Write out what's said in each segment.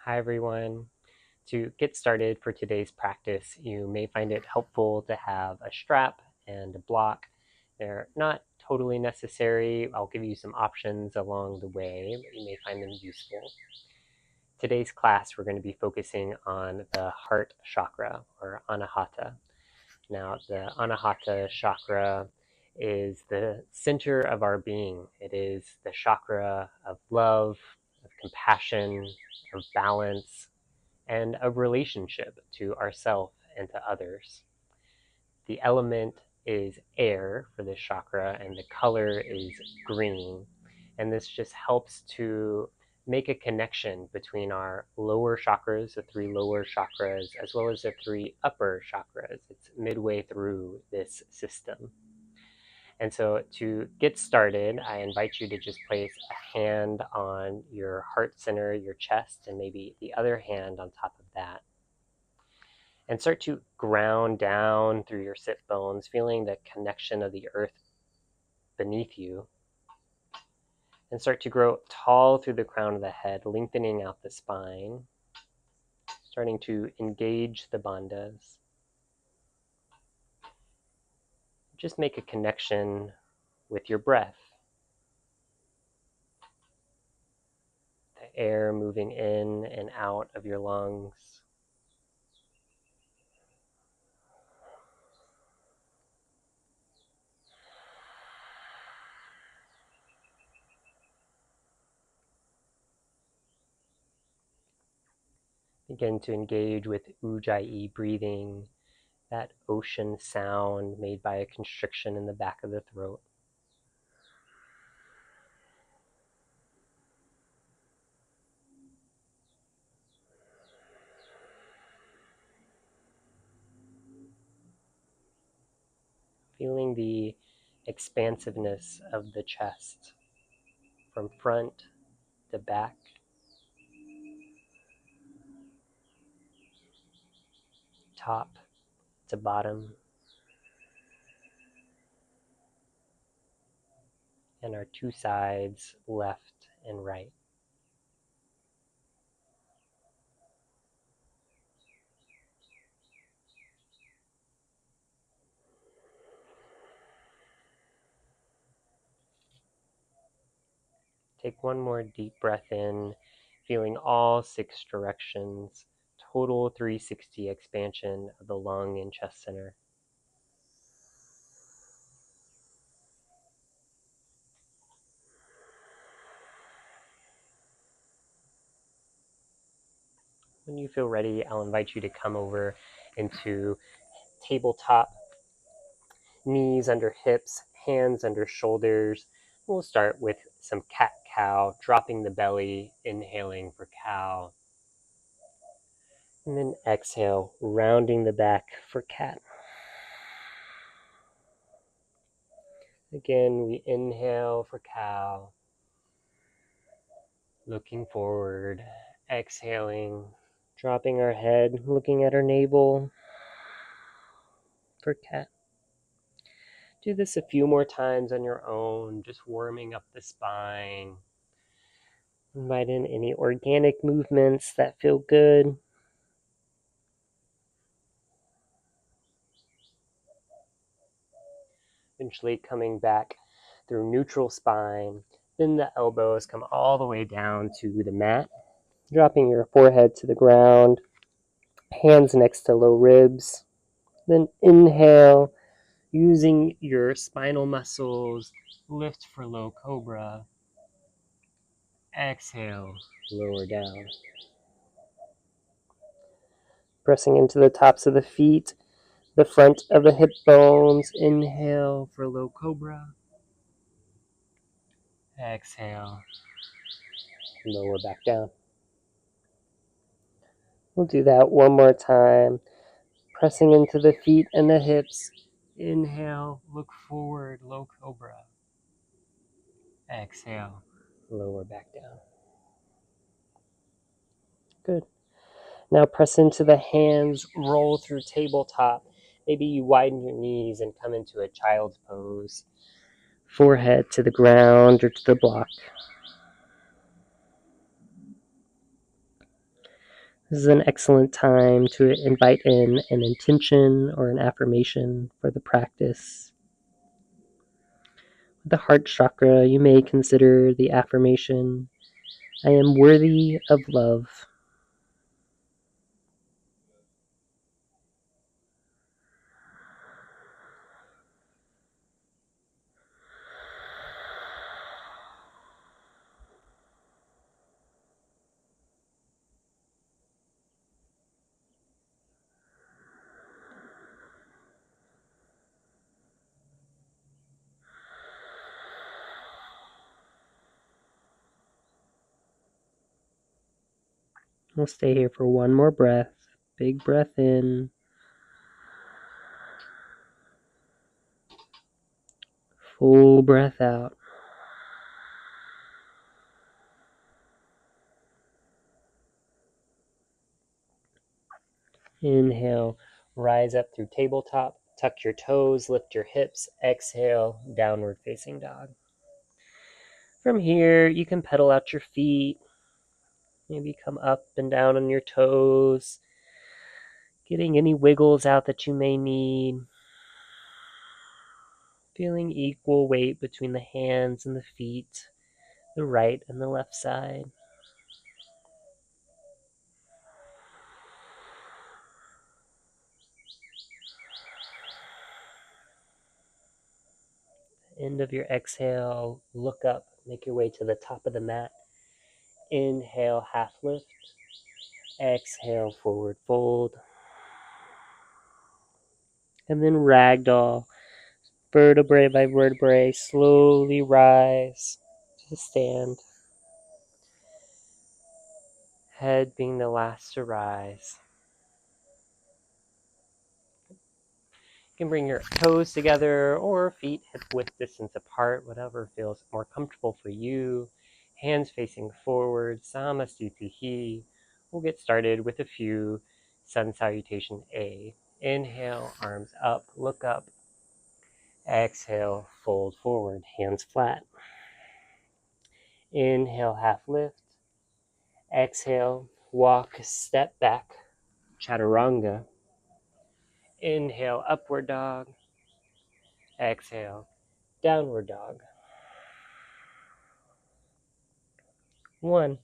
Hi everyone. To get started for today's practice, you may find it helpful to have a strap and a block. They're not totally necessary. I'll give you some options along the way, but you may find them useful. Today's class, we're going to be focusing on the heart chakra, or anahata. Now, the anahata chakra is the center of our being. It is the chakra of love, of compassion, of balance, and of relationship to ourself and to others. The element is air for this chakra, and the color is green. And this just helps to make a connection between our lower chakras, the three lower chakras, as well as the three upper chakras. It's midway through this system. And so to get started, I invite you to just place a hand on your heart center, your chest, and maybe the other hand on top of that. And start to ground down through your sit bones, feeling the connection of the earth beneath you. And start to grow tall through the crown of the head, lengthening out the spine, starting to engage the bandhas. Just make a connection with your breath. The air moving in and out of your lungs. Begin to engage with ujjayi breathing, that ocean sound made by a constriction in the back of the throat. Feeling the expansiveness of the chest from front to back. Top to bottom. And our two sides, left and right. Take one more deep breath in, feeling all 6 directions, total 360 expansion of the lung and chest center. When you feel ready, I'll invite you to come over into tabletop, knees under hips, hands under shoulders. We'll start with some cat-cow, dropping the belly, inhaling for cow. And then exhale, rounding the back for cat. Again, we inhale for cow, looking forward, exhaling, dropping our head, looking at our navel for cat. Do this a few more times on your own, just warming up the spine. Invite in any organic movements that feel good. Eventually coming back through neutral spine. Then the elbows come all the way down to the mat, dropping your forehead to the ground, hands next to low ribs. Then inhale, using your spinal muscles, lift for low cobra. Exhale, lower down. Pressing into the tops of the feet, the front of the hip bones. Inhale for low cobra. Exhale, lower back down. We'll do that one more time. Pressing into the feet and the hips. Inhale, look forward, low cobra. Exhale, lower back down. Good. Now press into the hands, roll through tabletop. Maybe you widen your knees and come into a child's pose. Forehead to the ground or to the block. This is an excellent time to invite in an intention or an affirmation for the practice. With the heart chakra, you may consider the affirmation, I am worthy of love. We'll stay here for one more breath. Big breath in. Full breath out. Inhale, rise up through tabletop. Tuck your toes, lift your hips. Exhale, downward facing dog. From here, you can pedal out your feet. Maybe come up and down on your toes, getting any wiggles out that you may need. Feeling equal weight between the hands and the feet, the right and the left side. End of your exhale, look up, make your way to the top of the mat. Inhale, half lift. Exhale, forward fold. And then ragdoll, vertebrae by vertebrae, slowly rise to stand. Head being the last to rise. You can bring your toes together or feet hip width distance apart, whatever feels more comfortable for you. Hands facing forward, Samasthiti. We'll get started with a few sun salutation A. Inhale, arms up, look up. Exhale, fold forward, hands flat. Inhale, half lift. Exhale, walk, step back, chaturanga. Inhale, upward dog. Exhale, downward dog. 1.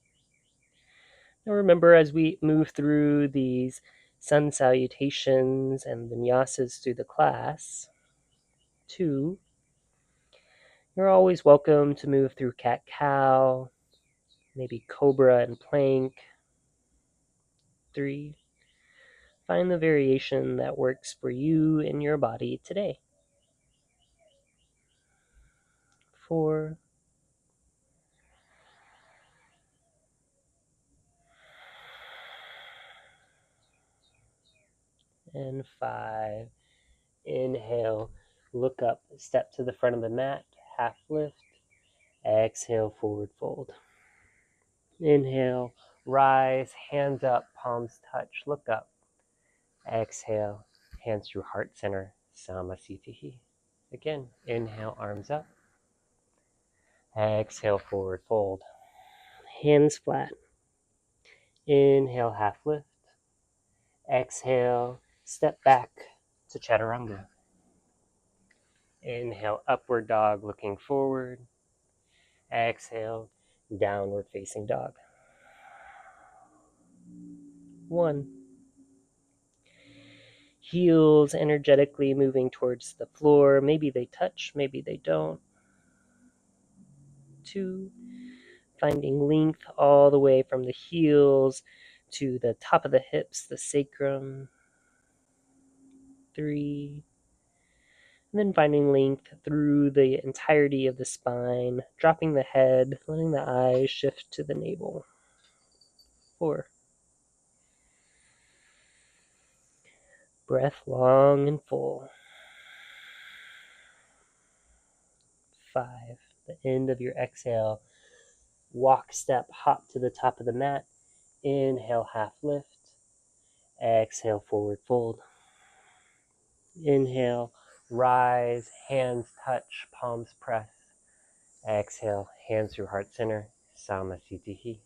Now remember, as we move through these sun salutations and vinyasas through the class, 2, you're always welcome to move through cat-cow, maybe cobra and plank. 3, find the variation that works for you and your body today. 4, and 5. Inhale, look up, step to the front of the mat, half lift. Exhale, forward fold. Inhale, rise, hands up, palms touch, look up. Exhale, hands through heart center, Samasthiti. Again, inhale, arms up. Exhale, forward fold. Hands flat. Inhale, half lift. Exhale, step back to chaturanga. Inhale, upward dog, looking forward. Exhale, downward facing dog. 1. Heels energetically moving towards the floor. Maybe they touch, maybe they don't. 2. Finding length all the way from the heels to the top of the hips, the sacrum. 3. And then finding length through the entirety of the spine, dropping the head, letting the eyes shift to the navel. 4. Breath long and full. 5. The end of your exhale. Walk, step, hop to the top of the mat. Inhale, half lift. Exhale, forward fold. Inhale, rise, hands touch, palms press. Exhale, hands through heart center, Samasthiti.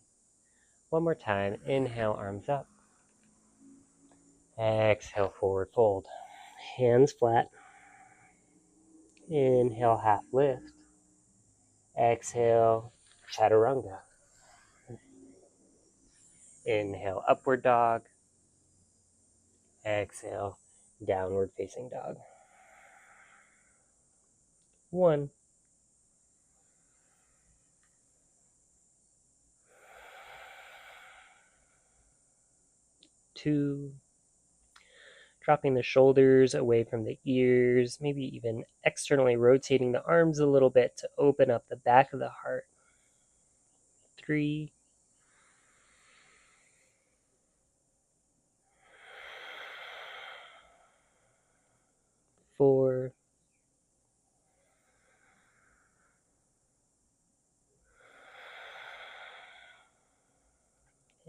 One more time. Inhale, arms up. Exhale, forward fold. Hands flat. Inhale, half lift. Exhale, chaturanga. Inhale, upward dog. Exhale, downward facing dog. 1, 2, dropping the shoulders away from the ears, maybe even externally rotating the arms a little bit to open up the back of the heart. 3, 4,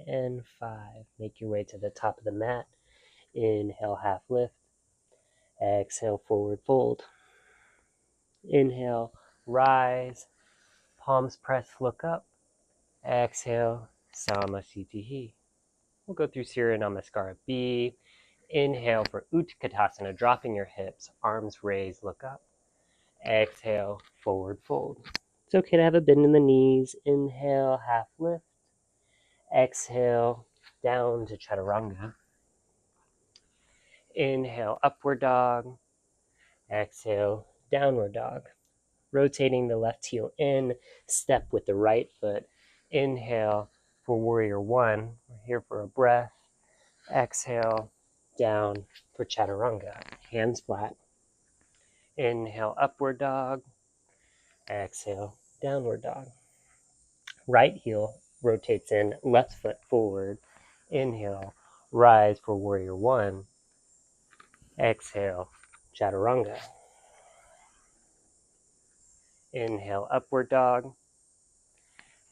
and 5. Make your way to the top of the mat. Inhale, half lift. Exhale, forward fold. Inhale, rise. Palms press, look up. Exhale, Samasthiti. We'll go through Surya Namaskara B. Inhale for Utkatasana, dropping your hips, arms raised, look up. Exhale, forward fold. It's okay to have a bend in the knees. Inhale, half lift. Exhale, down to chaturanga. Inhale, upward dog. Exhale, downward dog. Rotating the left heel in, step with the right foot. Inhale for warrior 1. We're here for a breath. Exhale, down for chaturanga. Hands flat. Inhale, upward dog. Exhale, downward dog. Right heel rotates in, left foot forward. Inhale, rise for warrior 1. Exhale, chaturanga. Inhale, upward dog.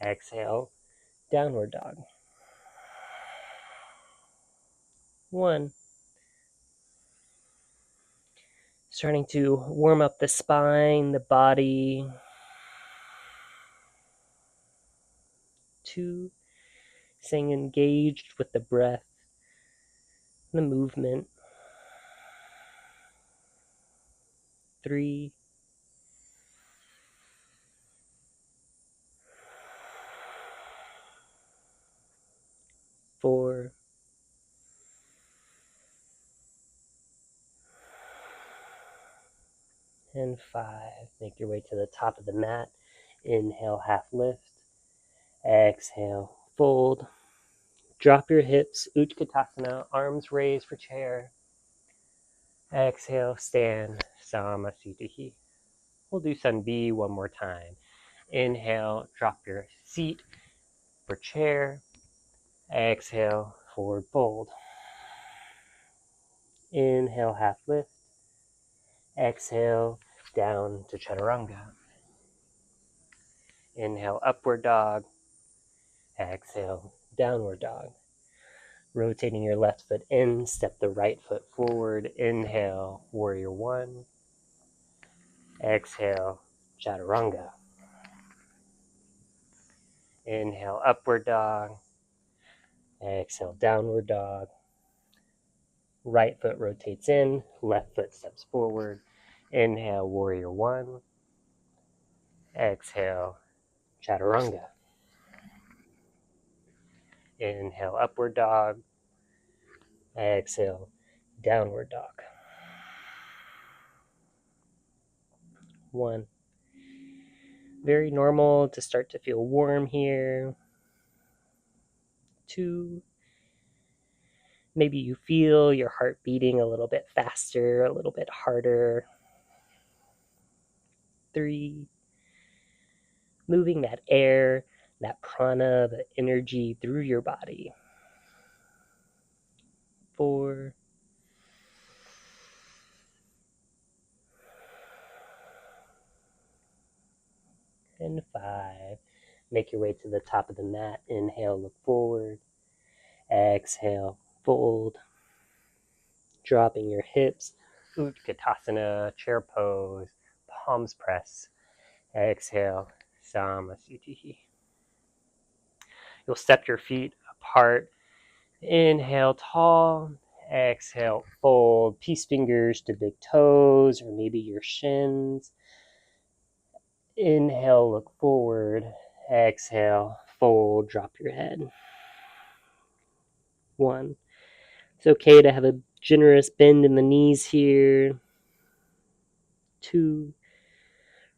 Exhale, downward dog. 1. Starting to warm up the spine, the body. 2. Staying engaged with the breath, the movement. 3. 4. And 5. Make your way to the top of the mat. Inhale, half lift. Exhale, fold. Drop your hips, Utkatasana, arms raised for chair. Exhale, stand, Samasthiti. We'll do Sun B one more time. Inhale, drop your seat for chair. Exhale, forward fold. Inhale, half lift. Exhale, down to chaturanga. Inhale, upward dog. Exhale, downward dog. Rotating your left foot in, step the right foot forward. Inhale, warrior 1. Exhale, chaturanga. Inhale, upward dog. Exhale, downward dog. Right foot rotates in, left foot steps forward. Inhale, warrior 1. Exhale, chaturanga. Inhale, upward dog. Exhale, downward dog. 1. Very normal to start to feel warm here. 2. Maybe you feel your heart beating a little bit faster, a little bit harder. 3. Moving that air, that prana, the energy through your body. 4. And 5. Make your way to the top of the mat. Inhale, look forward. Exhale, fold. Dropping your hips. Utkatasana, chair pose. Palms press. Exhale, Samasthiti. You'll step your feet apart. Inhale, tall. Exhale, fold. Peace fingers to big toes or maybe your shins. Inhale, look forward. Exhale, fold, drop your head. 1. It's okay to have a generous bend in the knees here. 2.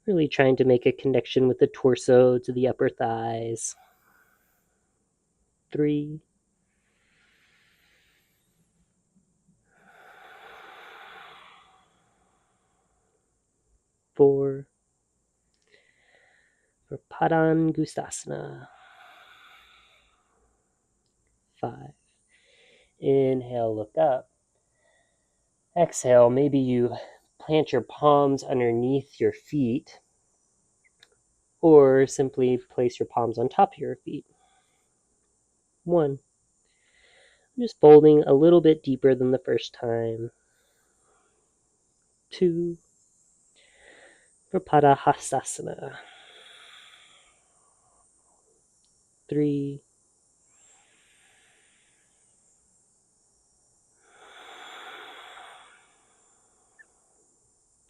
Really trying to make a connection with the torso to the upper thighs. 3. 4. For Padangustasana. 5. Inhale, look up. Exhale, maybe you plant your palms underneath your feet, or simply place your palms on top of your feet. 1. Just folding a little bit deeper than the first time. 2. For Padahastasana. 3.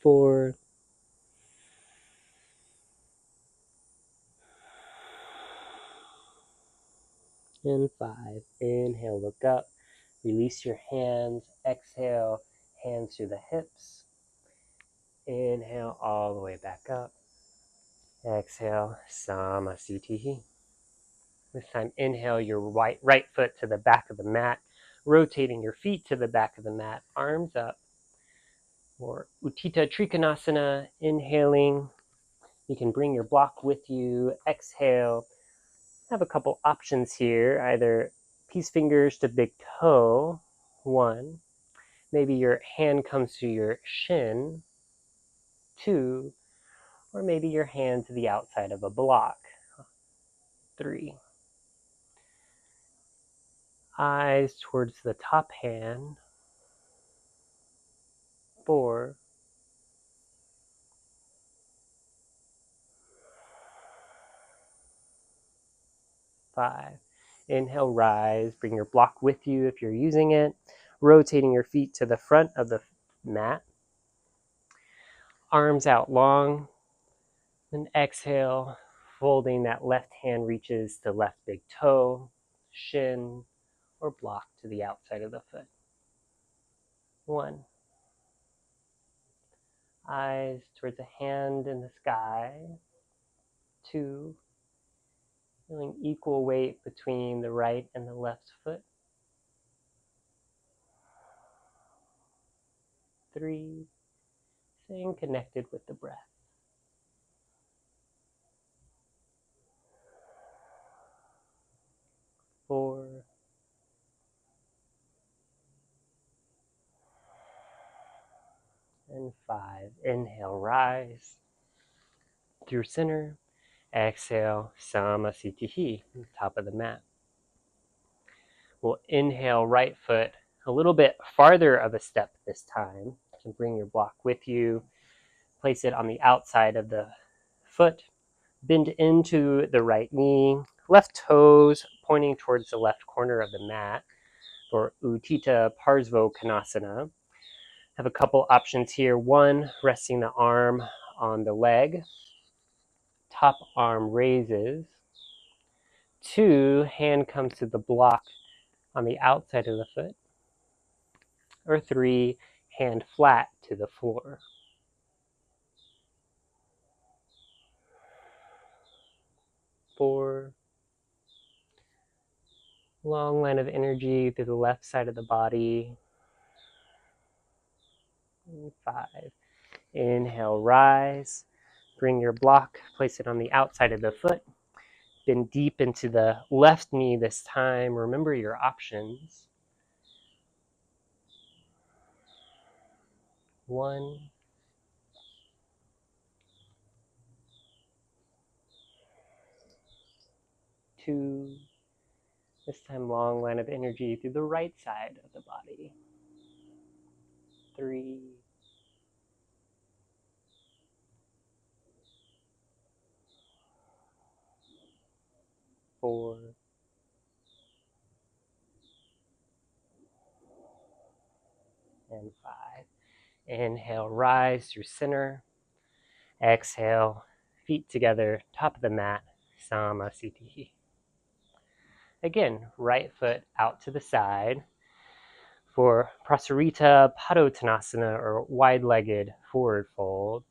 4. And 5. Inhale, look up. Release your hands. Exhale, hands to the hips. Inhale, all the way back up. Exhale, Samasthiti. This time, inhale your right foot to the back of the mat, rotating your feet to the back of the mat, arms up. Or Utthita Trikonasana, inhaling. You can bring your block with you. Exhale. Have a couple options here. Either peace fingers to big toe, 1. Maybe your hand comes to your shin, 2. Or maybe your hand to the outside of a block, 3. Eyes towards the top hand, 4. 5. Inhale, rise. Bring your block with you if you're using it. Rotating your feet to the front of the mat. Arms out long. Then exhale, folding that left hand reaches to left big toe, shin, or block to the outside of the foot. 1. Eyes towards a hand in the sky. 2. Feeling equal weight between the right and the left foot. 3. Staying connected with the breath. 4. And 5. Inhale, rise through center. Exhale, Samasthiti, top of the mat. We'll inhale right foot a little bit farther of a step this time. You can bring your block with you. Place it on the outside of the foot. Bend into the right knee. Left toes pointing towards the left corner of the mat for Utthita Parsvottanasana. Have a couple options here. 1, resting the arm on the leg. Top arm raises. 2, hand comes to the block on the outside of the foot. Or 3, hand flat to the floor. 4, long line of energy through the left side of the body. And 5, inhale, rise. Bring your block, place it on the outside of the foot. Bend deep into the left knee this time. Remember your options. 1, 2. This time, long line of energy through the right side of the body. 3, 4, and 5. Inhale, rise through center. Exhale, feet together, top of the mat, Samasthiti. Again, right foot out to the side for Prasarita Padottanasana, or wide-legged forward fold.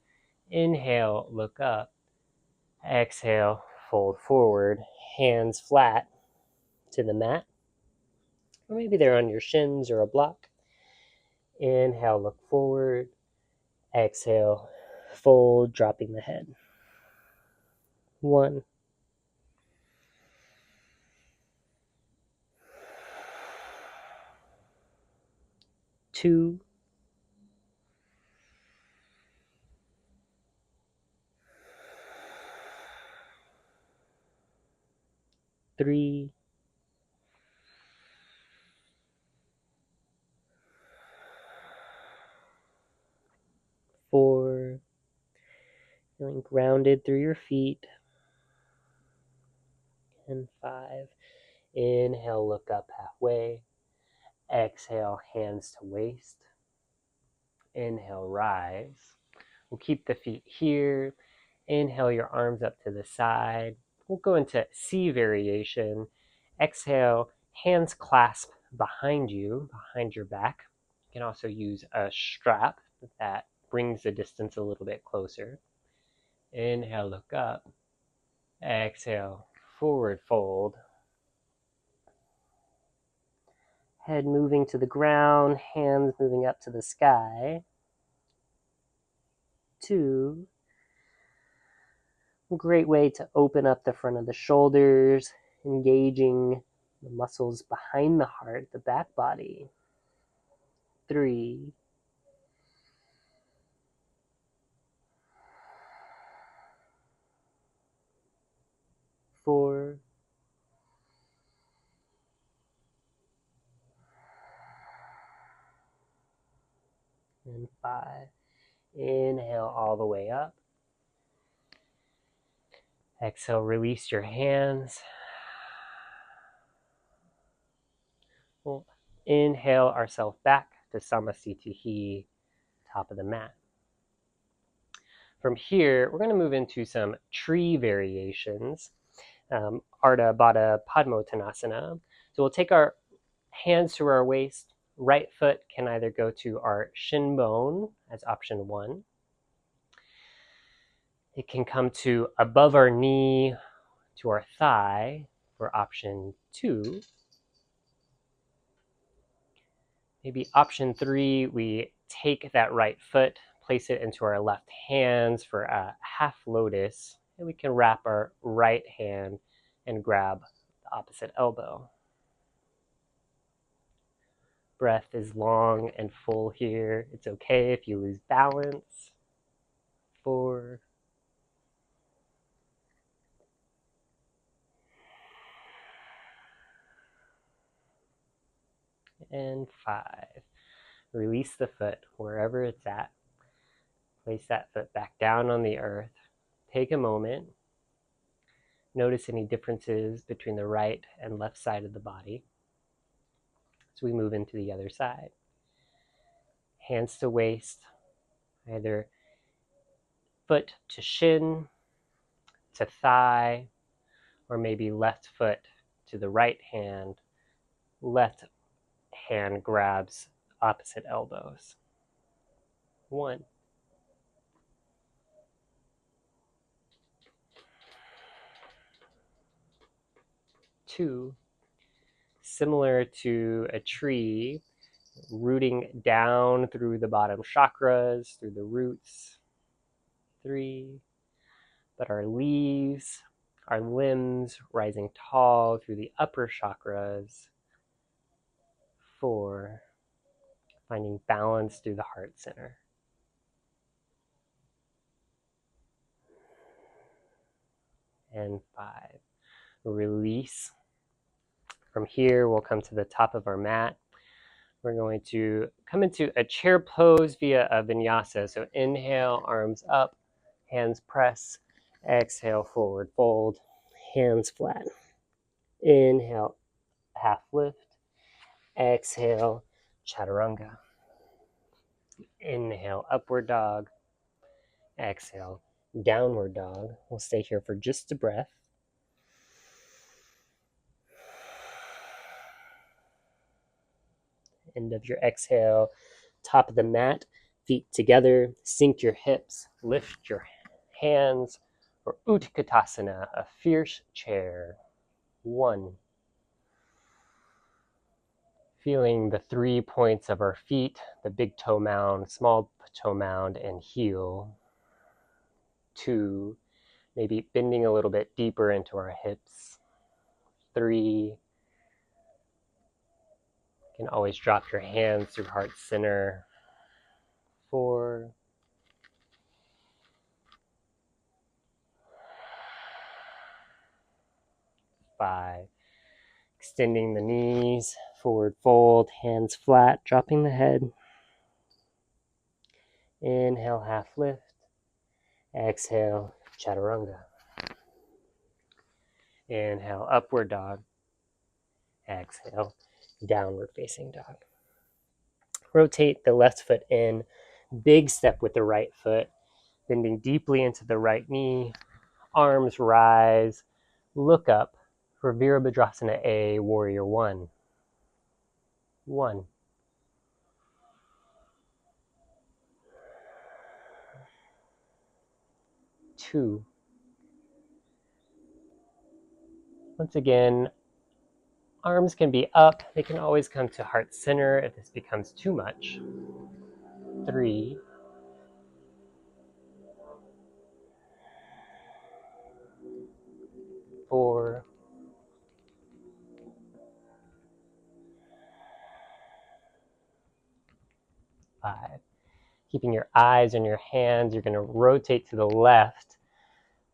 Inhale, look up. Exhale, fold forward, hands flat to the mat. Or maybe they're on your shins or a block. Inhale, look forward. Exhale, fold, dropping the head. 1. 2. 3. 4. Feeling grounded through your feet. And 5. Inhale, look up halfway. Exhale, hands to waist. Inhale, rise. We'll keep the feet here. Inhale, your arms up to the side. We'll go into C variation. Exhale, hands clasp behind you, behind your back. You can also use a strap that brings the distance a little bit closer. Inhale, look up. Exhale, forward fold. Head moving to the ground, hands moving up to the sky. 2. Great way to open up the front of the shoulders, engaging the muscles behind the heart, the back body. 3. 4. And 5. Inhale all the way up. Exhale, release your hands. We'll inhale ourselves back to Samasthiti, top of the mat. From here, we're going to move into some tree variations, Ardha Baddha Padmottanasana. So we'll take our hands to our waist. Right foot can either go to our shin bone as option 1. It can come to above our knee to our thigh for option 2. Maybe option 3, we take that right foot, place it into our left hands for a half lotus, and we can wrap our right hand and grab the opposite elbow. Breath is long and full here. It's okay if you lose balance. 4. And 5. Release the foot wherever it's at. Place that foot back down on the earth. Take a moment. Notice any differences between the right and left side of the body as we move into the other side. Hands to waist, either foot to shin, to thigh, or maybe left foot to the right hand, left hand grabs opposite elbows. 1. 2. Similar to a tree, rooting down through the bottom chakras, through the roots. 3. But our leaves, our limbs rising tall through the upper chakras. 4. Finding balance through the heart center. And 5. Release. From here, we'll come to the top of our mat. We're going to come into a chair pose via a vinyasa. So inhale, arms up, hands press. Exhale, forward fold, hands flat. Inhale, half lift. Exhale, chaturanga. Inhale, upward dog. Exhale, downward dog. We'll stay here for just a breath. End of your exhale, top of the mat, feet together, sink your hips, lift your hands for Utkatasana, a fierce chair. 1. Feeling the 3 points of our feet, the big toe mound, small toe mound, and heel. 2, maybe bending a little bit deeper into our hips. 3, you can always drop your hands through heart center. 4, 5, extending the knees, forward fold, hands flat, dropping the head. Inhale, half lift. Exhale, chaturanga. Inhale, upward dog. Exhale, downward facing dog. Rotate the left foot in, big step with the right foot, bending deeply into the right knee, arms rise, look up for Virabhadrasana A, Warrior 1. 1. 2. Once again, arms can be up. They can always come to heart center if this becomes too much. 3. 4. 5. Keeping your eyes on your hands, you're going to rotate to the left,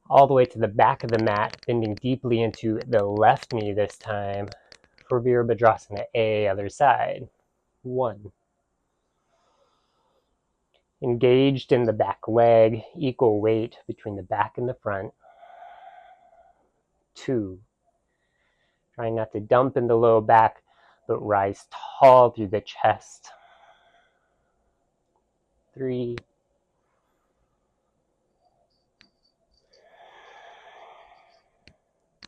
all the way to the back of the mat, bending deeply into the left knee this time for Virabhadrasana A, other side. 1. Engaged in the back leg, equal weight between the back and the front. 2. Trying not to dump in the low back, but rise tall through the chest. 3.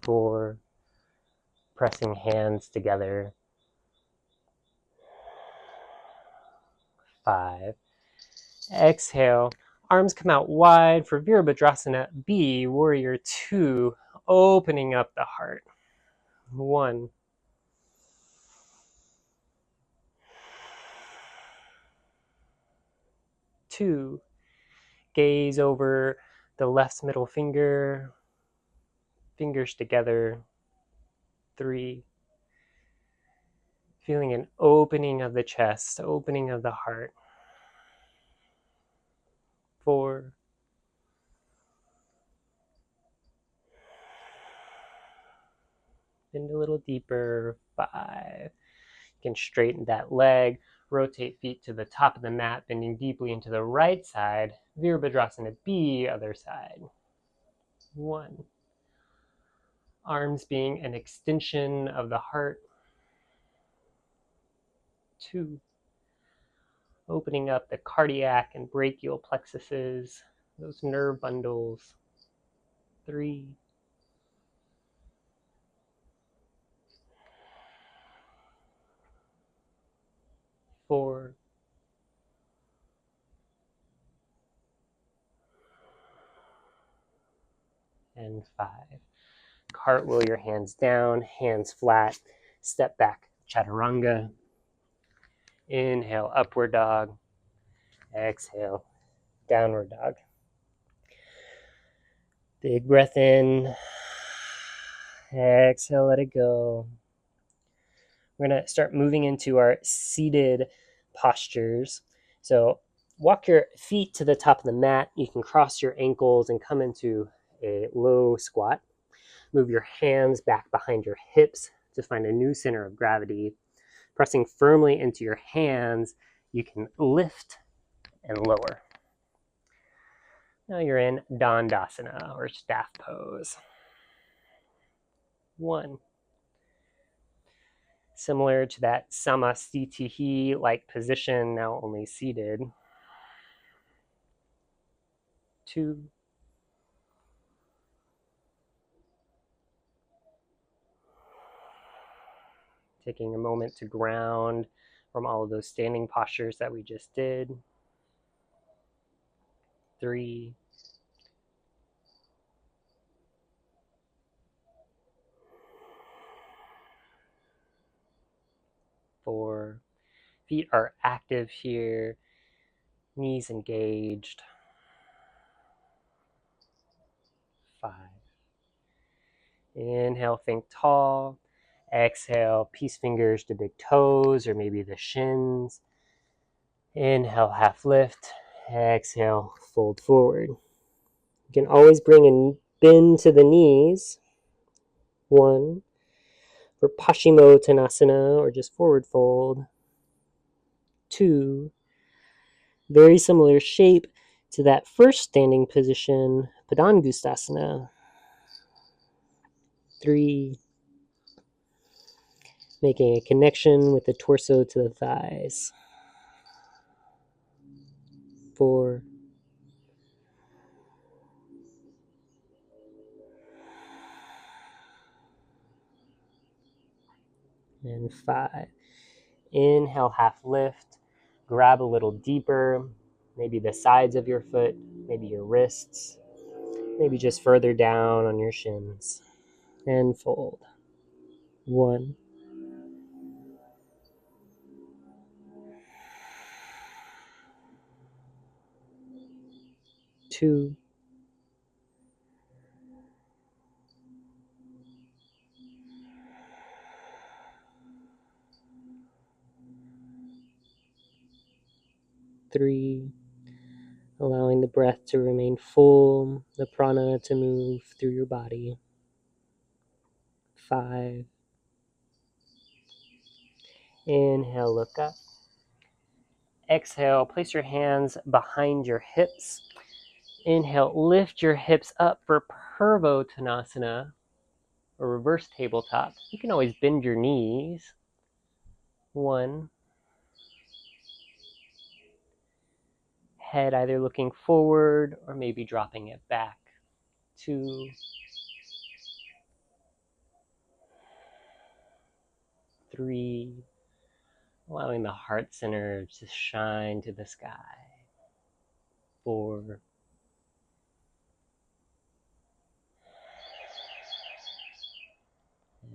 4. Pressing hands together. 5. Exhale, arms come out wide for Virabhadrasana B, Warrior 2, opening up the heart. 1. 2. Gaze over the left middle finger, fingers together. 3. Feeling an opening of the chest, opening of the heart. 4. 'Bend a little deeper. 5. You can straighten that leg, rotate feet to the top of the mat, bending deeply into the right side. Virabhadrasana B, other side. 1. Arms being an extension of the heart. 2. Opening up the cardiac and brachial plexuses, those nerve bundles. 3. 4. And 5. Cartwheel your hands down, hands flat, step back, chaturanga. Inhale, upward dog. Exhale, downward dog. Big breath in. Exhale, let it go. We're going to start moving into our seated postures. So walk your feet to the top of the mat. You can cross your ankles and come into a low squat. Move your hands back behind your hips to find a new center of gravity. Pressing firmly into your hands, you can lift and lower. Now you're in Dandasana, or staff pose. 1. Similar to that Samasthiti-like position, now only seated. 2, 'Taking a moment to ground from all of those standing postures that we just did. 3, 4. Feet are active here, knees engaged. 5. Inhale, think tall. Exhale, peace fingers to big toes or maybe the shins. Inhale, half lift. Exhale, fold forward. You can always bring a bend to the knees. 1. For Paschimottanasana or just forward fold. 2. Very similar shape to that first standing position, Padangustasana. 3. Making a connection with the torso to the thighs. 4. And 5. Inhale, half lift. Grab a little deeper. Maybe the sides of your foot, maybe your wrists, maybe just further down on your shins. And fold. 1. 2. 3. Allowing the breath to remain full, the prana to move through your body. 5. Inhale, look up. Exhale, place your hands behind your hips. Inhale, lift your hips up for Purvottanasana, or reverse tabletop. You can always bend your knees. 1. Head either looking forward or maybe dropping it back. 2. 3. Allowing the heart center to shine to the sky. 4.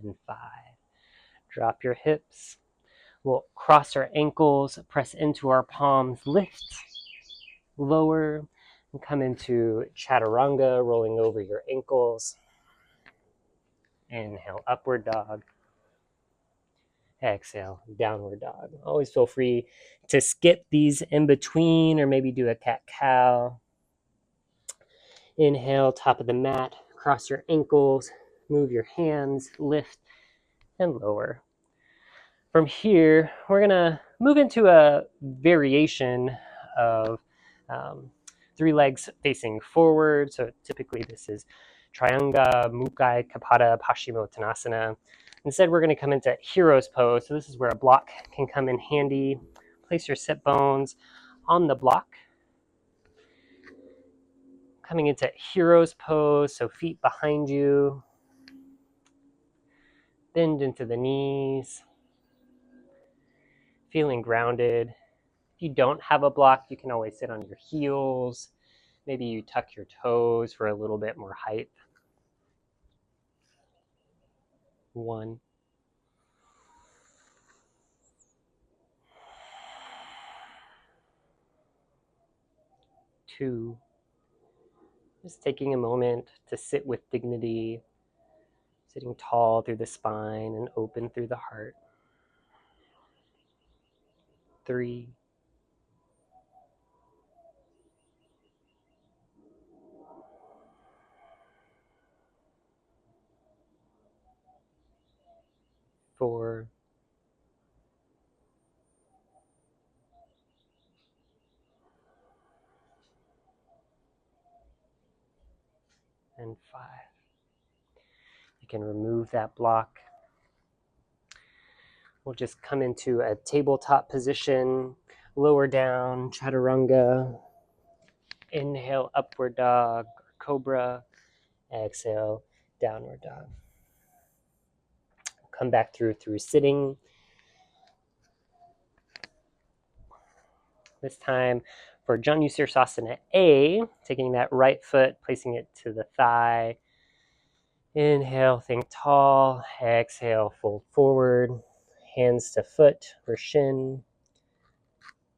And 5. Drop your hips. We'll cross our ankles, press into our palms, lift, lower, and come into chaturanga, rolling over your ankles. Inhale, upward dog. Exhale, downward dog. Always feel free to skip these in between or maybe do a cat-cow. Inhale, top of the mat, cross your ankles, move your hands, lift, and lower. From here, we're going to move into a variation of 3 legs facing forward. So typically this is Trianga, Mukha, Kapata, Paschimottanasana. Instead, we're going to come into hero's pose. So this is where a block can come in handy. Place your sit bones on the block. Coming into hero's pose, so feet behind you. Bend into the knees. Feeling grounded. If you don't have a block, you can always sit on your heels. Maybe you tuck your toes for a little bit more height. 1. 2. Just taking a moment to sit with dignity, sitting tall through the spine and open through the heart. 3. 4. And 5. You can remove that block. We'll just come into a tabletop position, lower down, chaturanga. Inhale, upward dog, cobra. Exhale, downward dog. Come back through sitting. This time for Janu Sirsasana A, taking that right foot, placing it to the thigh. Inhale, think tall. Exhale, fold forward. Hands to foot for shin.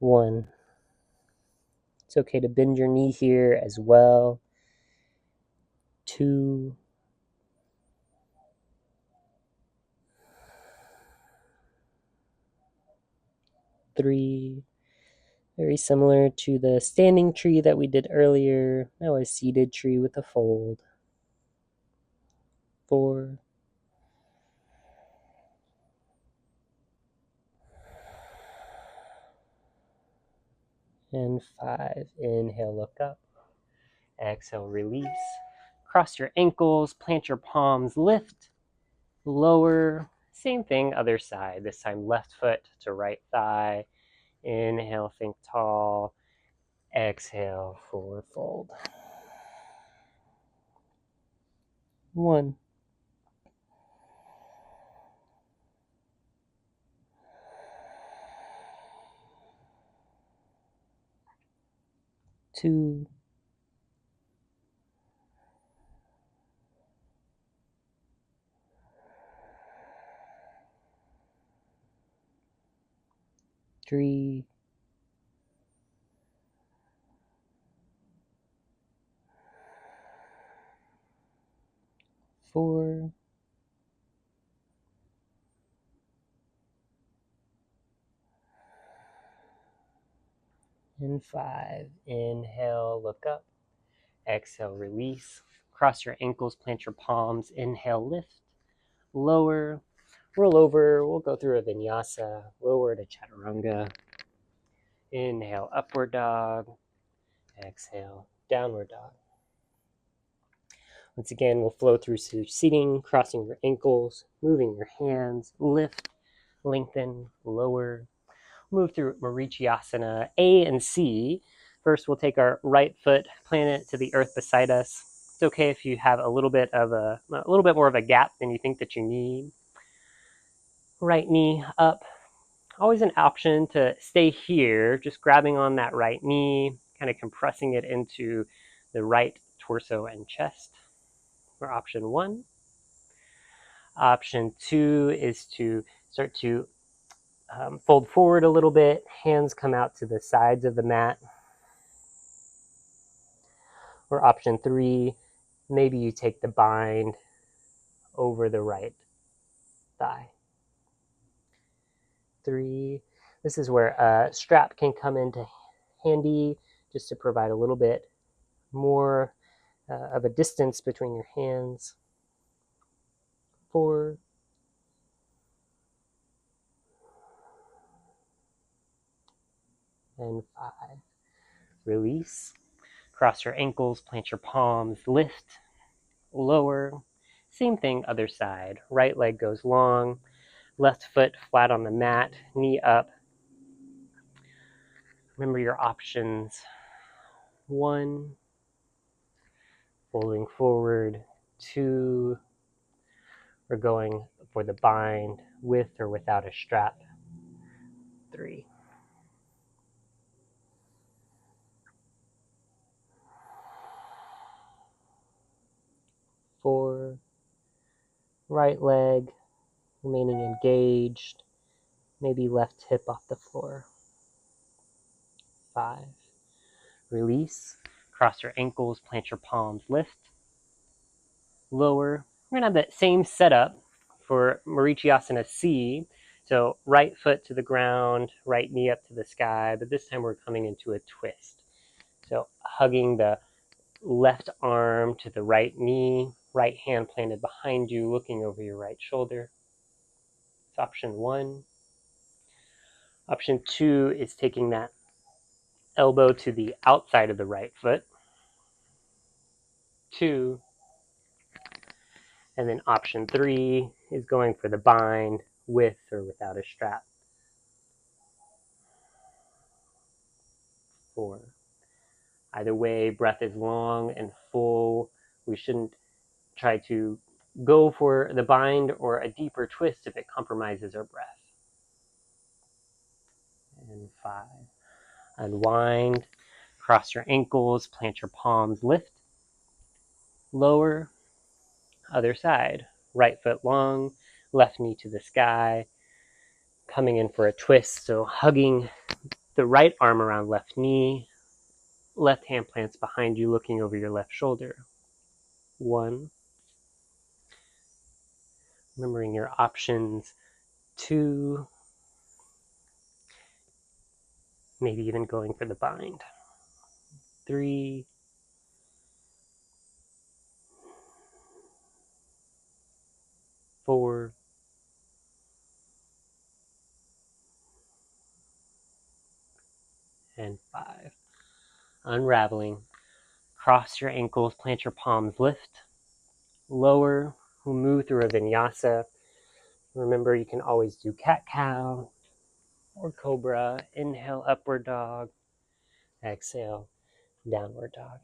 1. It's okay to bend your knee here as well. 2. 3. Very similar to the standing tree that we did earlier. Now a seated tree with a fold. 4. And 5. Inhale, look up. Exhale, release. Cross your ankles, plant your palms, lift, lower. Same thing, other side. This time left foot to right thigh. Inhale, think tall. Exhale, forward fold. 1. 2. 3. 4. And 5. Inhale, look up. Exhale, release. Cross your ankles, plant your palms. Inhale, lift, lower, roll over. We'll go through a vinyasa, lower to chaturanga. Inhale, upward dog. Exhale, downward dog. Once again, we'll flow through seating, crossing your ankles, moving your hands, lift, lengthen, lower. Move through Marichiasana A and C. First, we'll take our right foot, plant it to the earth beside us. It's okay if you have a little bit more of a gap than you think that you need. Right knee up. Always an option to stay here, just grabbing on that right knee, kind of compressing it into the right torso and chest. For option 1. Option 2 is to start to fold forward a little bit. Hands come out to the sides of the mat. Or option 3, maybe you take the bind over the right thigh. 3, this is where a strap can come into handy just to provide a little bit more of a distance between your hands. 4, and 5. Release. Cross your ankles, plant your palms, lift, lower. Same thing, other side. Right leg goes long, left foot flat on the mat, knee up. Remember your options. 1, folding forward. 2, we're going for the bind with or without a strap. 3. 4, right leg remaining engaged, maybe left hip off the floor. 5, release, cross your ankles, plant your palms, lift, lower. We're gonna have that same setup for Marichiasana C. So right foot to the ground, right knee up to the sky, but this time we're coming into a twist. So hugging the left arm to the right knee, right hand planted behind you, looking over your right shoulder. It's option 1. Option 2 is taking that elbow to the outside of the right foot. 2. And then option 3 is going for the bind with or without a strap. 4. Either way, breath is long and full. We shouldn't try to go for the bind or a deeper twist if it compromises our breath. And 5. Unwind, cross your ankles, plant your palms, lift, lower, other side. Right foot long, left knee to the sky, coming in for a twist, so hugging the right arm around left knee, left hand plants behind you, looking over your left shoulder. 1. Remembering your options. 2. Maybe even going for the bind. 3. 4. And 5. Unraveling. Cross your ankles, plant your palms, lift, lower. We'll move through a vinyasa. Remember, you can always do cat-cow or cobra. Inhale, upward dog. Exhale, downward dog.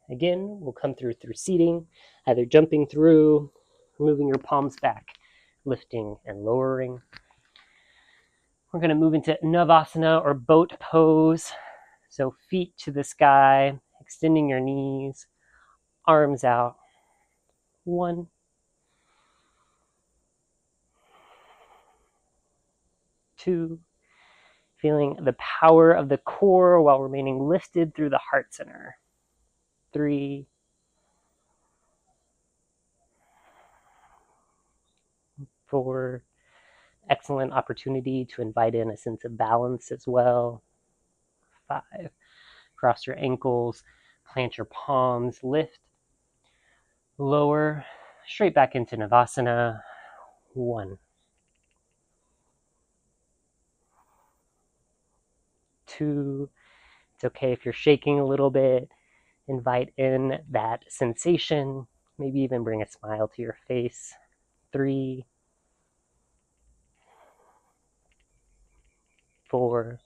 Again, we'll come through seating, either jumping through, moving your palms back, lifting and lowering. We're going to move into Navasana or boat pose. So feet to the sky, extending your knees, arms out. 1. 2. Feeling the power of the core while remaining lifted through the heart center. 3. 4. Excellent opportunity to invite in a sense of balance as well. 5. Cross your ankles, plant your palms, lift, lower, straight back into Navasana. 1. 2. It's okay if you're shaking a little bit. Invite in that sensation. Maybe even bring a smile to your face. 3. 4.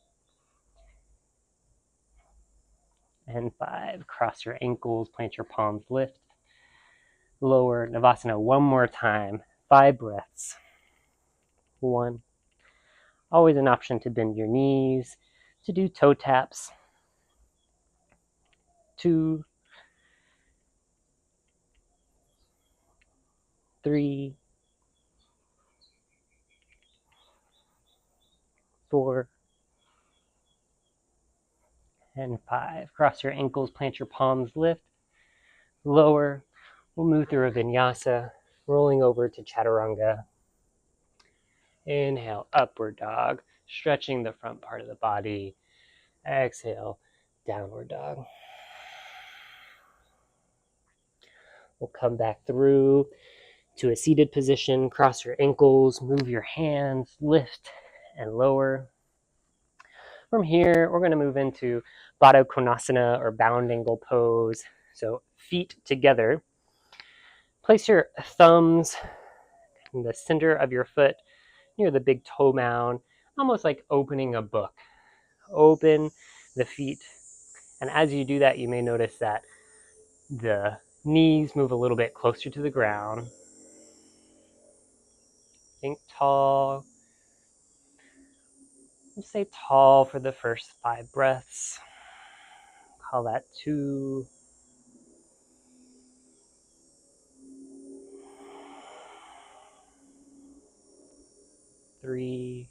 And 5. Cross your ankles, plant your palms, lift, lower, Navasana one more time. 5 breaths. 1. Always an option to bend your knees, to do toe taps. 2. 3. 4. And 5. Cross your ankles, plant your palms, lift, lower. We'll move through a vinyasa, rolling over to chaturanga. Inhale, upward dog, stretching the front part of the body. Exhale, downward dog. We'll come back through to a seated position. Cross your ankles, move your hands, lift and lower. From here, we're going to move into Baddha Konasana or bound angle pose. So feet together. Place your thumbs in the center of your foot near the big toe mound, almost like opening a book. Open the feet. And as you do that, you may notice that the knees move a little bit closer to the ground. Think tall. We'll say tall for the first 5 breaths. Call that 2. 3.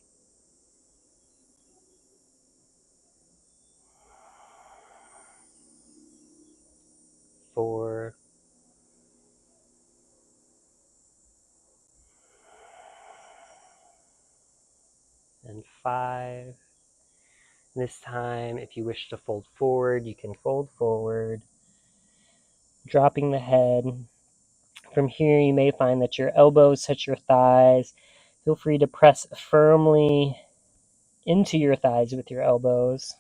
4. And 5. This time, if you wish to fold forward, you can fold forward, dropping the head. From here, you may find that your elbows touch your thighs. Feel free to press firmly into your thighs with your elbows.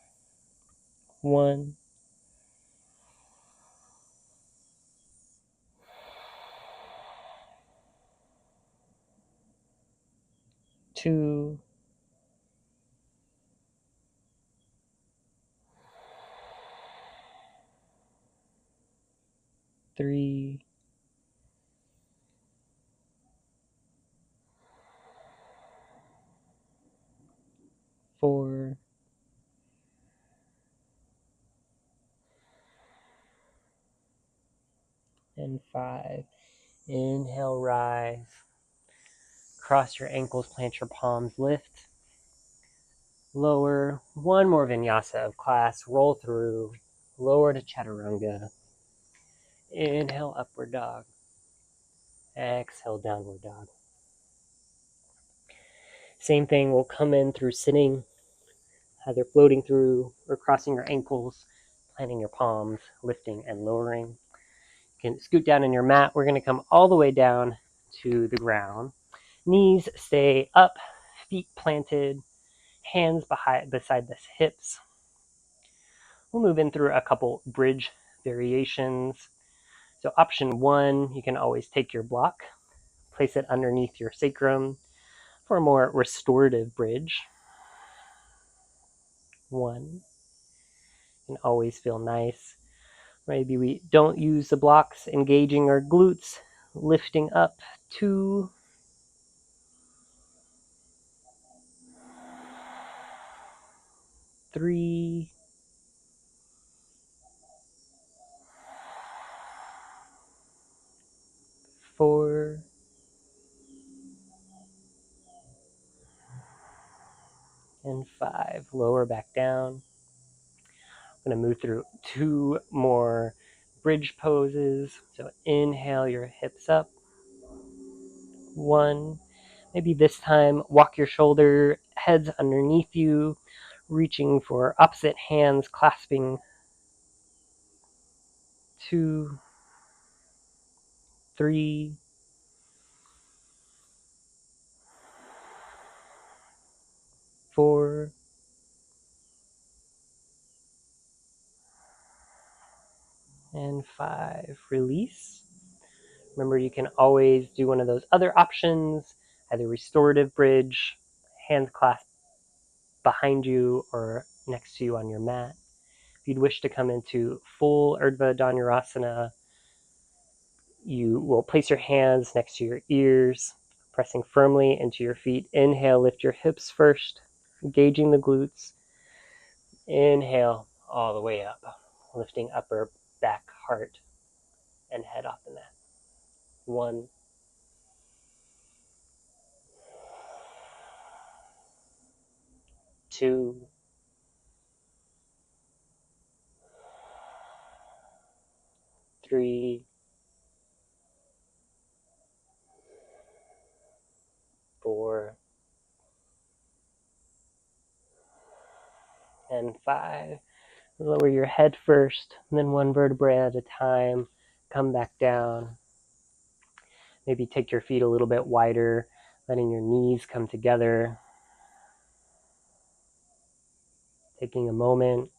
1. 2. 3, 4, and 5. Inhale, rise. Cross your ankles, plant your palms, lift. Lower. One more vinyasa of class. Roll through. Lower to chaturanga. Inhale, upward dog. Exhale, downward dog. Same thing, we'll come in through sitting, either floating through or crossing your ankles, planting your palms, lifting and lowering. You can scoot down in your mat. We're going to come all the way down to the ground. Knees stay up, feet planted, hands beside the hips. We'll move in through a couple bridge variations. So option 1, you can always take your block, place it underneath your sacrum for a more restorative bridge. 1 can always feel nice. Maybe we don't use the blocks, engaging our glutes, lifting up. 2, 3, 4, and 5. Lower back down. I'm going to move through 2 more bridge poses. So inhale your hips up. 1. Maybe this time walk your shoulder heads underneath you, reaching for opposite hands, clasping. 2, 3, 4, and 5. Release. Remember, you can always do one of those other options, either restorative bridge, hands clasped behind you or next to you on your mat. If you'd wish to come into full Urdhva Dhanurasana, you will place your hands next to your ears, pressing firmly into your feet. Inhale, lift your hips first, engaging the glutes. Inhale all the way up, lifting upper back, heart, and head off the mat. 1, 2, 3, 4, and 5. Lower your head first, and then one vertebrae at a time. Come back down. Maybe take your feet a little bit wider, letting your knees come together. Taking a moment,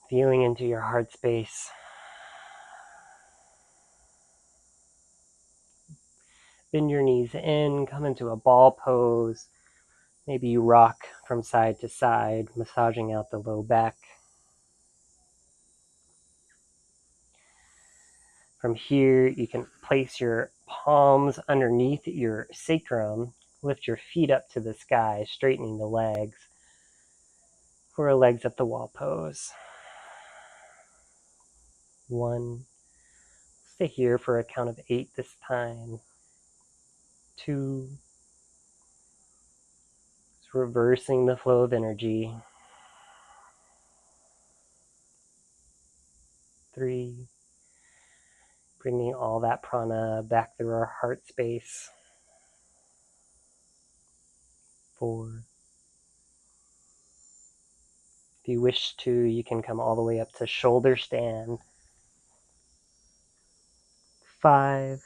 feeling into your heart space. Bend your knees in, come into a ball pose. Maybe you rock from side to side, massaging out the low back. From here, you can place your palms underneath your sacrum, lift your feet up to the sky, straightening the legs for a legs at the wall pose. 1, stay here for a count of 8 this time. 2, it's reversing the flow of energy. 3, bringing all that prana back through our heart space. 4. If you wish to, you can come all the way up to shoulder stand. 5.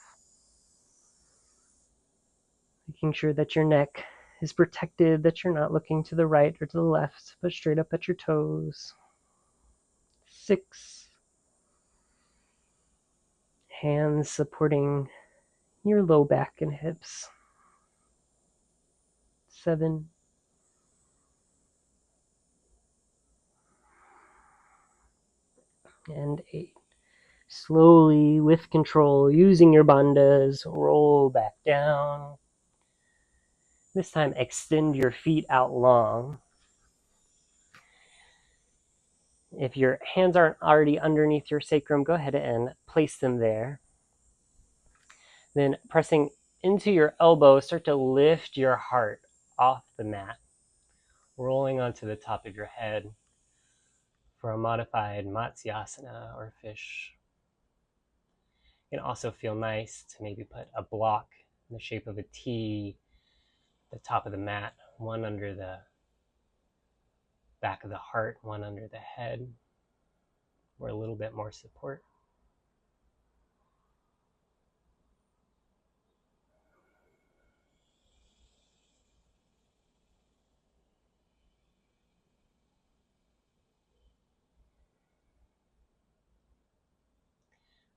Making sure that your neck is protected, that you're not looking to the right or to the left, but straight up at your toes. 6. Hands supporting your low back and hips. 7. and 8. Slowly, with control, using your bandhas, roll back down. This time, extend your feet out long. If your hands aren't already underneath your sacrum, go ahead and place them there. Then pressing into your elbow, start to lift your heart off the mat, rolling onto the top of your head for a modified Matsyasana or fish. It can also feel nice to maybe put a block in the shape of a T at the top of the mat, one under the back of the heart, one under the head, or a little bit more support.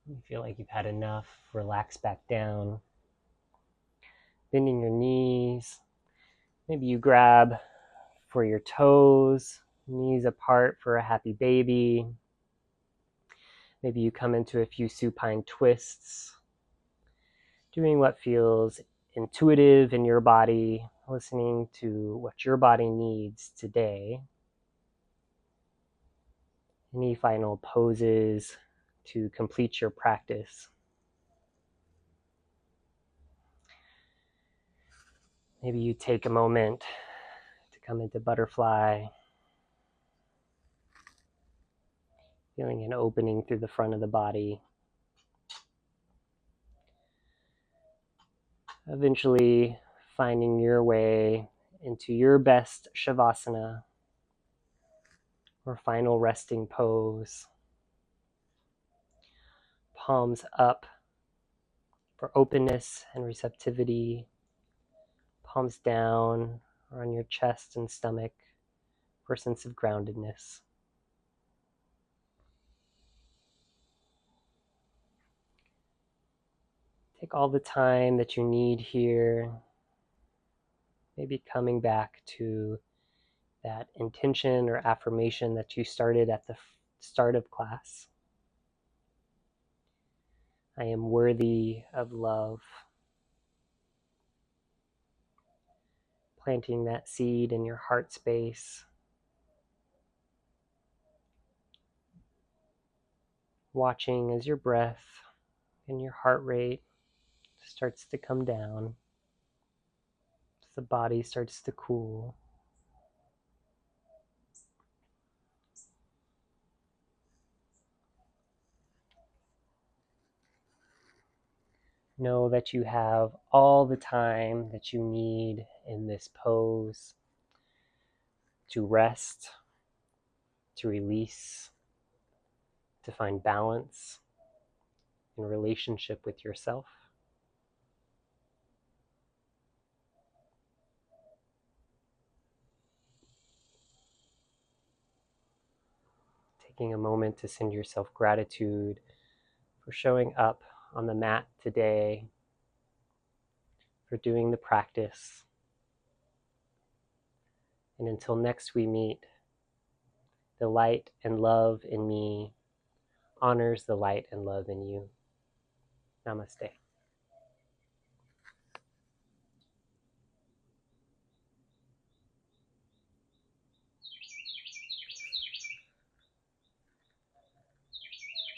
You feel like you've had enough, relax back down, bending your knees. Maybe you grab for your toes, knees apart for a happy baby. Maybe you come into a few supine twists, doing what feels intuitive in your body, listening to what your body needs today. Any final poses to complete your practice? Maybe you take a moment to come into butterfly, feeling an opening through the front of the body. Eventually finding your way into your best Shavasana, or final resting pose. Palms up for openness and receptivity. Palms down or on your chest and stomach for a sense of groundedness. Take all the time that you need here, maybe coming back to that intention or affirmation that you started at the start of class. I am worthy of love. Planting that seed in your heart space. Watching as your breath and your heart rate starts to come down, as the body starts to cool. Know that you have all the time that you need in this pose to rest, to release, to find balance in relationship with yourself. Taking a moment to send yourself gratitude for showing up on the mat today, for doing the practice. And until next we meet, the light and love in me honors the light and love in you. Namaste.